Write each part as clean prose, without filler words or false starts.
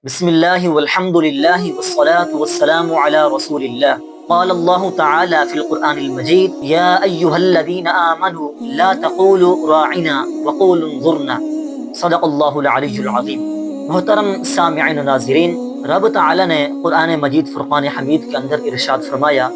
بسم الله والحمد لله والصلاة والسلام على رسول الله. قال الله تعالى في القرآن المجيد: يا أيها الذين آمنوا لا تقولوا راعنا وقولوا انظرنا. صدق اللہ العلی العظیم. محترم سامعین و ناظرین، رب تعالی نے قرآن مجید فرقان حمید کے اندر ارشاد فرمایا: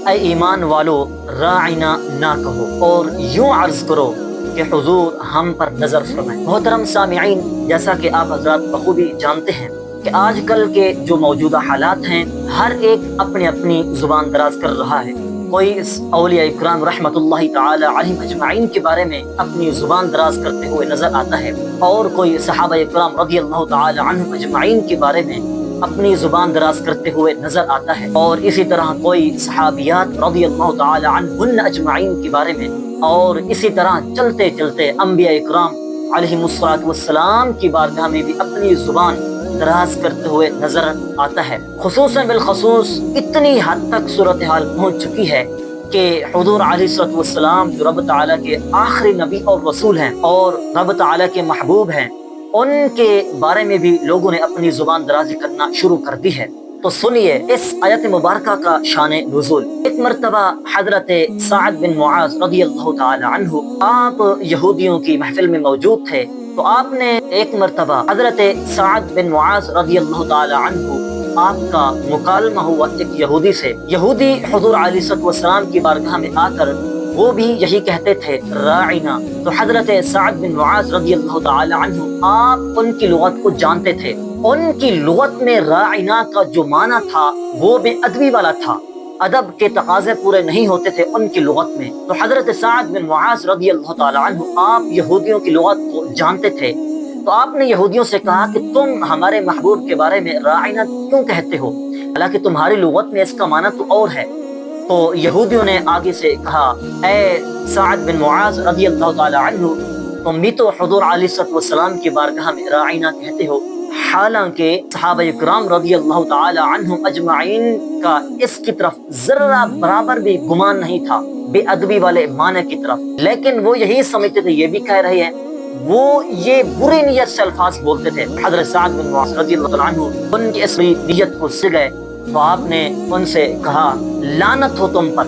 اے ایمان والو، راعنا نہ کہو اور یوں عرض کرو کہ حضور ہم پر نظر فرمائیں. محترم سامعین، جیسا کہ آپ حضرات بخوبی جانتے ہیں کہ آج کل کے جو موجودہ حالات ہیں، ہر ایک اپنی اپنی زبان دراز کر رہا ہے. کوئی اس اولیاء اکرام رحمت اللہ تعالی علیہم اجمعین کے بارے میں اپنی زبان دراز کرتے ہوئے نظر آتا ہے، اور کوئی صحابہ اکرام رضی اللہ تعالی عنہم اجمعین کے بارے میں اپنی زبان دراز کرتے ہوئے نظر آتا ہے، اور اسی طرح کوئی صحابیات رضی اللہ تعالی عنہن اجمعین کے بارے میں، اور اسی طرح چلتے چلتے انبیاء اکرام علیہم الصلوۃ والسلام کی بارگاہ میں بھی اپنی زبان دراز کرتے ہوئے نظر آتا ہے. خصوصاً بالخصوص اتنی حد تک صورتحال پہنچ چکی ہے کہ حضور علیہ الصلوۃ والسلام جو رب تعالیٰ کے آخری نبی اور رسول ہیں اور رب تعالیٰ کے محبوب ہیں، ان کے بارے میں بھی لوگوں نے اپنی زبان درازی کرنا شروع کر دی ہے. تو سنیے اس آیت مبارکہ کا شان نزول. ایک مرتبہ حضرت سعد بن معاذ رضی اللہ تعالی عنہ آپ یہودیوں کی محفل میں موجود تھے، تو آپ نے ایک مرتبہ حضرت سعد بن معاذ رضی اللہ تعالی عنہ آپ کا مکالمہ ہوا ایک یہودی سے. یہودی حضور علیہ الصلوۃ والسلام کی بارگاہ میں آ کر وہ بھی یہی کہتے تھے، راعنا. تو حضرت سعد بن معاذ رضی اللہ تعالی عنہ آپ ان کی لغت کو جانتے تھے. ان کی لغت میں راعنا کا جو معنی تھا وہ بے ادبی والا تھا، ادب کے تقاضے پورے نہیں ہوتے تھے ان کی لغت میں. تو حضرت سعد بن معاذ رضی اللہ تعالی عنہ آپ یہودیوں کی لغت کو جانتے تھے، تو آپ نے یہودیوں سے کہا کہ تم ہمارے محبوب کے بارے میں راعنا کیوں کہتے ہو، حالانکہ تمہاری لغت میں اس کا معنی تو اور ہے. تو یہودیوں نے آگے سے کہا، اے سعد بن معاذ رضی اللہ تعالی عنہ، تم بھی تو حضور علیہ الصلوۃ والسلام کی بارگاہ میں راعنا کہتے ہو، حالانکہ صحابہ کرام رضی اللہ تعالی عنہم اجمعین کا اس کی طرف ذرہ برابر بھی گمان نہیں تھا، بے ادبی والے معنی کی طرف. لیکن وہ یہی سمجھتے تھے، یہ بھی کہہ رہے ہیں، وہ یہ بری نیت سے الفاظ بولتے تھے. حضرت سعد بن معاذ رضی اللہ تعالی عنہ ان کی اس نیت کو سمجھ گئے، تو آپ نے ان سے کہا، لعنت ہو تم پر،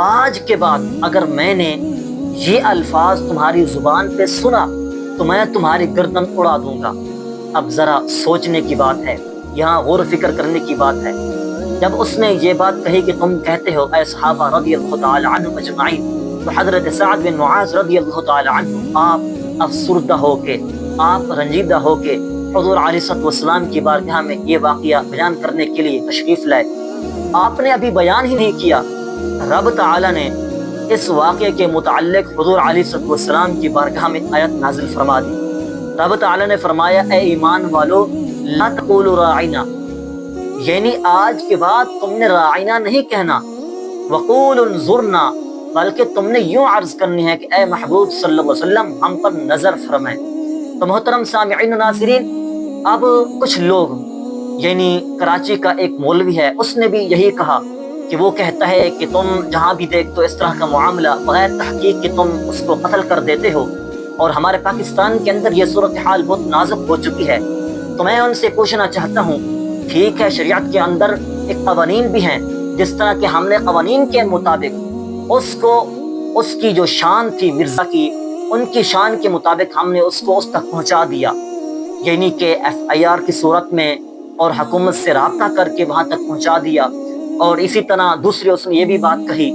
آج کے بعد اگر میں نے یہ الفاظ تمہاری زبان پہ سنا تو میں تمہاری گردن اڑا دوں گا. اب ذرا سوچنے کی بات ہے، یہاں غور و فکر کرنے کی بات ہے. جب اس نے یہ بات کہی کہ تم کہتے ہو اے صحابہ رضی اللہ تعالی عنہم اجمعین، تو حضرت سعد بن معاذ رضی اللہ تعالی عنہ آپ افسردہ ہو کے، آپ رنجیدہ ہو کے حضور علیہ الصلوۃ والسلام کی بارگاہ میں یہ واقعہ بیان کرنے کے لیے تشریف لائے. آپ نے ابھی بیان ہی نہیں کیا، رب تعالی نے اس واقعے کے متعلق حضور علیہ الصلوۃ والسلام کی بارگاہ میں آیت نازل فرما دی. رب تعالی نے فرمایا، اے ایمان والو، لا تقولوا راعنا، یعنی آج کے بعد تم نے راعنا نہیں کہنا، وقولوا انظرنا، بلکہ تم نے یوں عرض کرنی ہے کہ اے محبوب صلی اللہ علیہ وسلم ہم پر نظر فرمائیں. تو محترم سامعین و ناظرین، اب کچھ لوگ، یعنی کراچی کا ایک مولوی ہے، اس نے بھی یہی کہا کہ وہ کہتا ہے کہ تم جہاں بھی دیکھ تو اس طرح کا معاملہ بغیر تحقیق کہ تم اس کو قتل کر دیتے ہو، اور ہمارے پاکستان کے اندر یہ صورتحال بہت نازک ہو چکی ہے. تو میں ان سے پوچھنا چاہتا ہوں، ٹھیک ہے شریعت کے اندر ایک قوانین بھی ہیں، جس طرح کہ ہم نے قوانین کے مطابق اس کو، اس کی جو شان تھی مرزا کی، ان کی شان کے مطابق ہم نے اس کو اس تک پہنچا دیا، یعنی کہ FIR کی صورت میں، اور حکومت سے رابطہ کر کے وہاں تک پہنچا دیا. اور اسی طرح دوسری اس نے یہ بھی بات کہی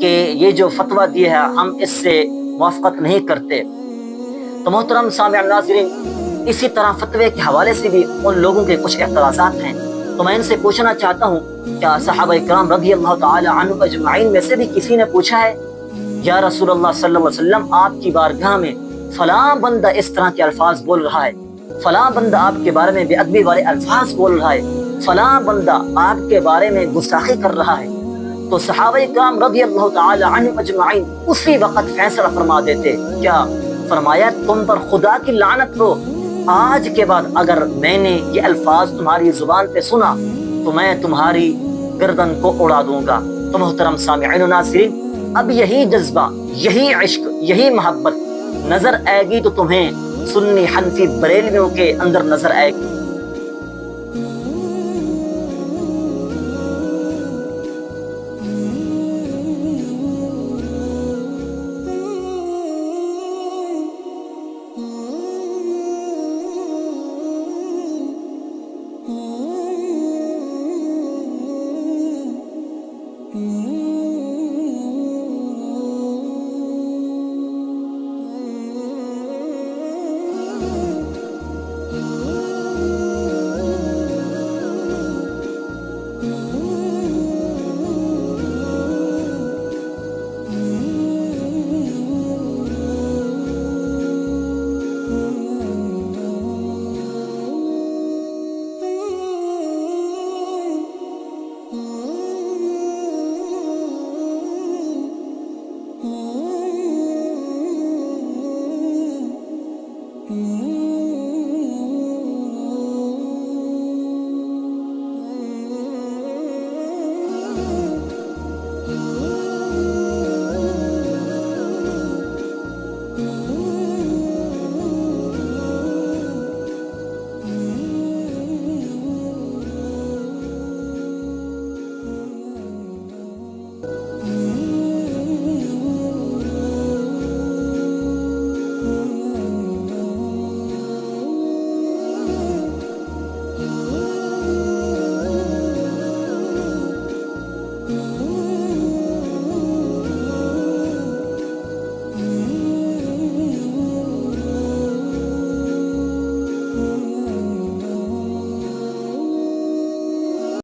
کہ یہ جو فتویٰ دیا ہے ہم اس سے موافقت نہیں کرتے. تو محترم سامعین ناظرین، اسی طرح فتوے کے حوالے سے بھی ان لوگوں کے کچھ اعتراضات ہیں. تو میں ان سے پوچھنا چاہتا ہوں، کیا صحابہ کرام رضی اللہ تعالی عنہ اجمعین میں سے بھی کسی نے پوچھا ہے، یا رسول اللہ صلی اللہ علیہ وسلم آپ کی بارگاہ میں فلاں بندہ اس طرح کے الفاظ بول رہا ہے، فلاں بندہ آپ کے بارے میں بے ادبی والے الفاظ بول رہا ہے، فلاں بندہ آپ کے بارے میں گستاخی کر رہا ہے؟ تو صحابہ کرام رضی اللہ تعالی عنہ اجمعین اسی وقت فیصلہ فرما دیتے. کیا فرمایا؟ تم پر خدا کی لعنت ہو، آج کے بعد اگر میں نے یہ الفاظ تمہاری زبان پہ سنا تو میں تمہاری گردن کو اڑا دوں گا. تو محترم سامعین و ناظرین، اب یہی جذبہ، یہی عشق، یہی محبت نظر آئے گی تو تمہیں سنی حنفی بریلویوں کے اندر نظر آئے گی.